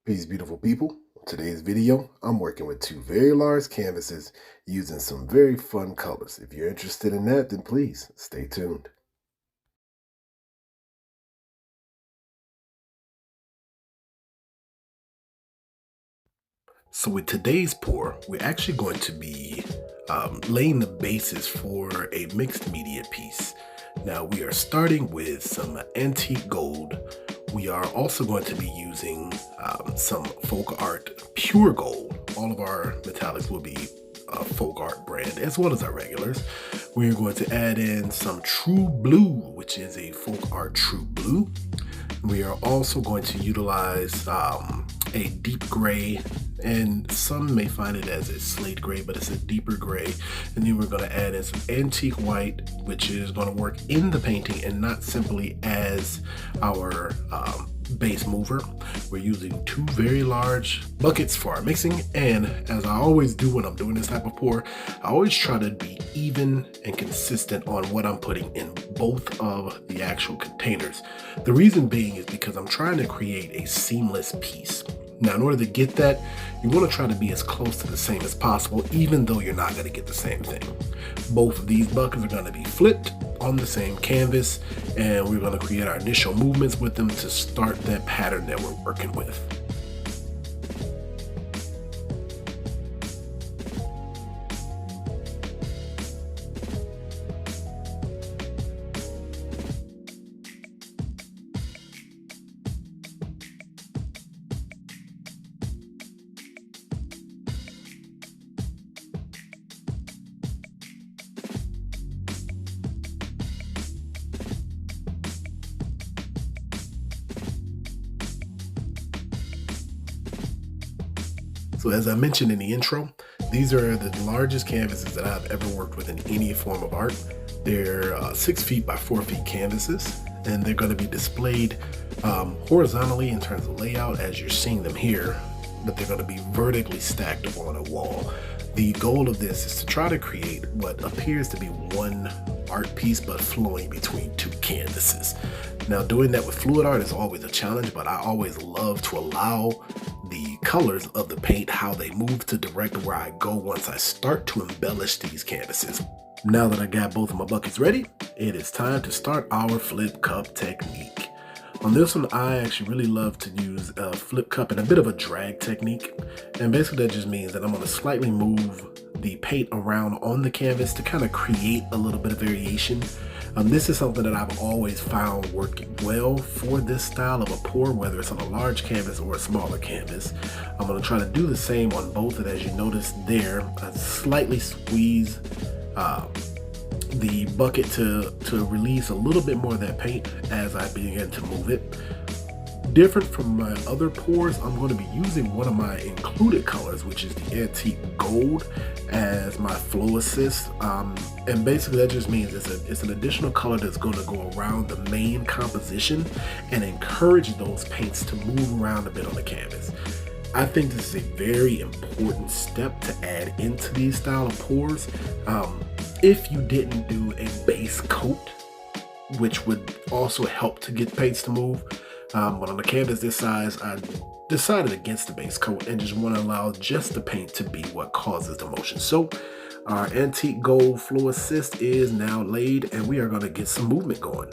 Peace, beautiful people. In today's video, I'm working with two very large canvases using some very fun colors. If you're interested in that, then please stay tuned. So with today's pour, we're actually going to be laying the basis for a mixed media piece. Now we are starting with some antique gold. We are also going to be using some folk art pure gold. All of our metallics will be folk art brand as well as our regulars. We're going to add in some true blue, which is a folk art true blue. We are also going to utilize a deep gray, and some may find it as a slate gray, but it's a deeper gray. And then we're going to add in some antique white, which is going to work in the painting and not simply as our base mover. We're using two very large buckets for our mixing, and as I always do when I'm doing this type of pour, I always try to be even and consistent on what I'm putting in both of the actual containers. The reason being is because I'm trying to create a seamless piece. Now, in order to get that, you want to try to be as close to the same as possible, even though you're not going to get the same thing. Both of these buckets are going to be flipped on the same canvas, and we're going to create our initial movements with them to start that pattern that we're working with. So as I mentioned in the intro, these are the largest canvases that I've ever worked with in any form of art. They're 6 feet by 4 feet canvases, and they're going to be displayed horizontally in terms of layout as you're seeing them here, but they're going to be vertically stacked on a wall. The goal of this is to try to create what appears to be one art piece but flowing between two canvases. Now, doing that with fluid art is always a challenge, but I always love to allow the colors of the paint, how they move, to direct where I go once I start to embellish these canvases. Now that I got both of my buckets ready, it is time to start our flip cup technique. On this one, I actually really love to use a flip cup and a bit of a drag technique. And basically that just means that I'm going to slightly move the paint around on the canvas to kind of create a little bit of variation. This is something that I've always found working well for this style of a pour, whether it's on a large canvas or a smaller canvas. I'm going to try to do the same on both, and as you notice there, I slightly squeeze the bucket to release a little bit more of that paint as I begin to move it. Different from my other pours, I'm going to be using one of my included colors, which is the antique gold, as my flow assist. And basically that just means it's an additional color that's going to go around the main composition and encourage those paints to move around a bit on the canvas. I think this is a very important step to add into these style of pours. If you didn't do a base coat, which would also help to get paints to move, but on a canvas this size, I decided against the base coat and just want to allow just the paint to be what causes the motion. So our antique gold flow assist is now laid, and we are going to get some movement going.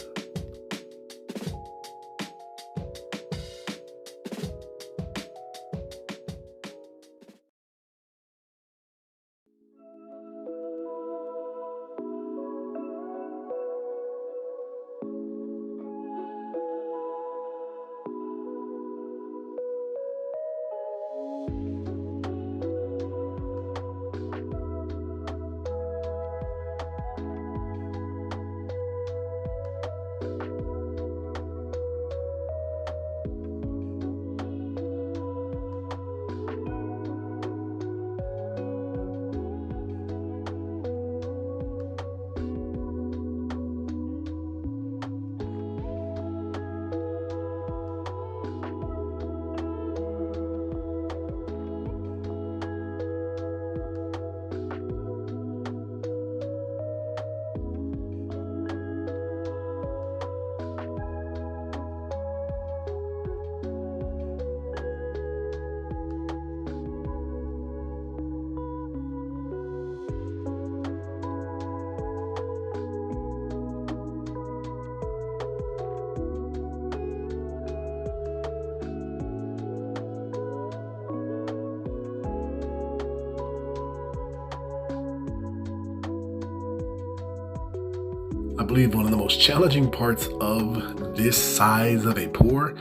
I believe one of the most challenging parts of this size of a pour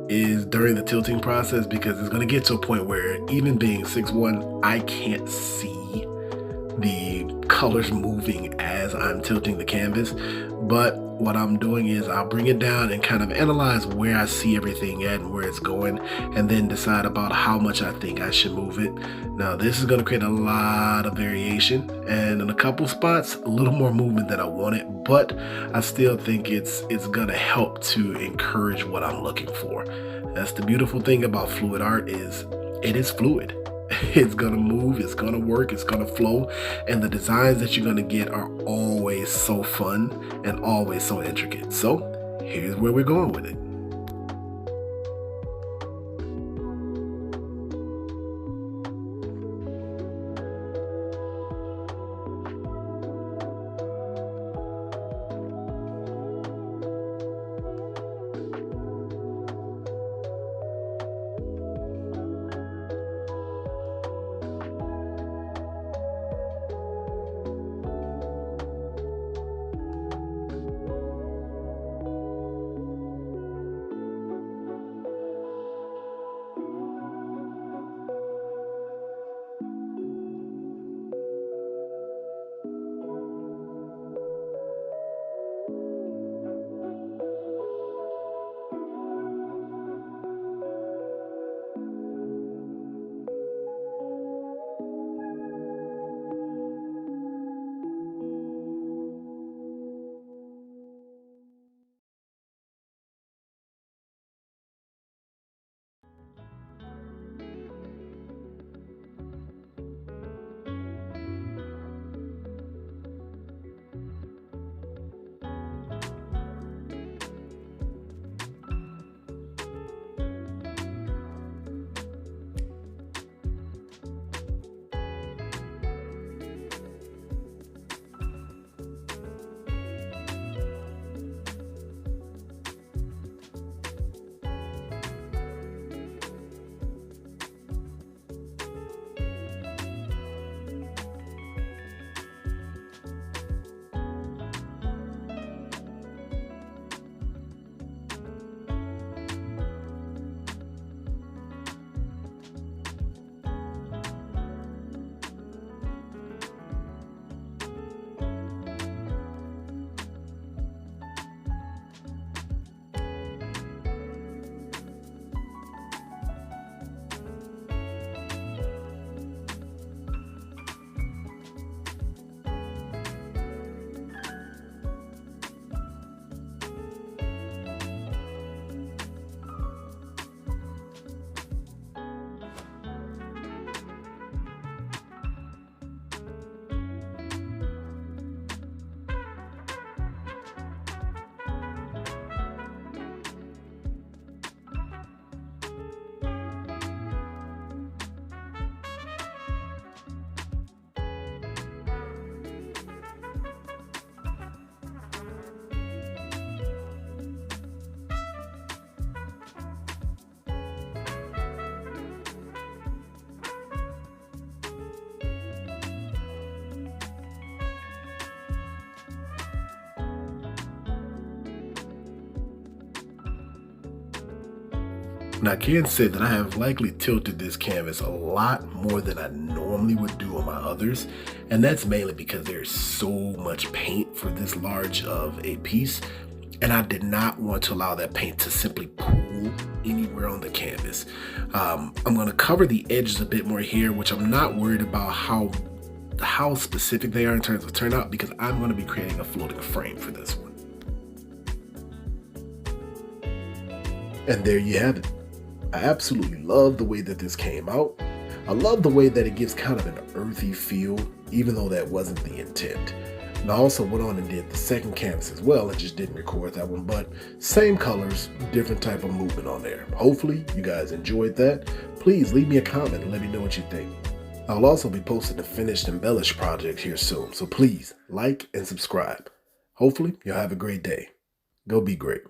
is during the tilting process, because it's going to get to a point where even being 6'1", I can't see the colors moving as I'm tilting the canvas. But what I'm doing is I'll bring it down and kind of analyze where I see everything at and where it's going, and then decide about how much I think I should move it. Now this is going to create a lot of variation, and in a couple spots a little more movement than I wanted, but I still think it's going to help to encourage what I'm looking for. That's the beautiful thing about fluid art, is it is fluid. It's gonna move, it's gonna work, it's gonna flow, and the designs that you're gonna get are always so fun and always so intricate. So here's where we're going with it. Now, I can say that I have likely tilted this canvas a lot more than I normally would do on my others, and that's mainly because there's so much paint for this large of a piece, and I did not want to allow that paint to simply pool anywhere on the canvas. I'm going to cover the edges a bit more here, which I'm not worried about how specific they are in terms of turnout, because I'm going to be creating a floating frame for this one. And there you have it. I absolutely love the way that this came out. I love the way that it gives kind of an earthy feel, even though that wasn't the intent. And I also went on and did the second canvas as well. I just didn't record that one, but same colors, different type of movement on there. Hopefully you guys enjoyed that. Please leave me a comment and let me know what you think. I'll also be posting the finished embellished project here soon, so please like and subscribe. Hopefully you'll have a great day. Go be great.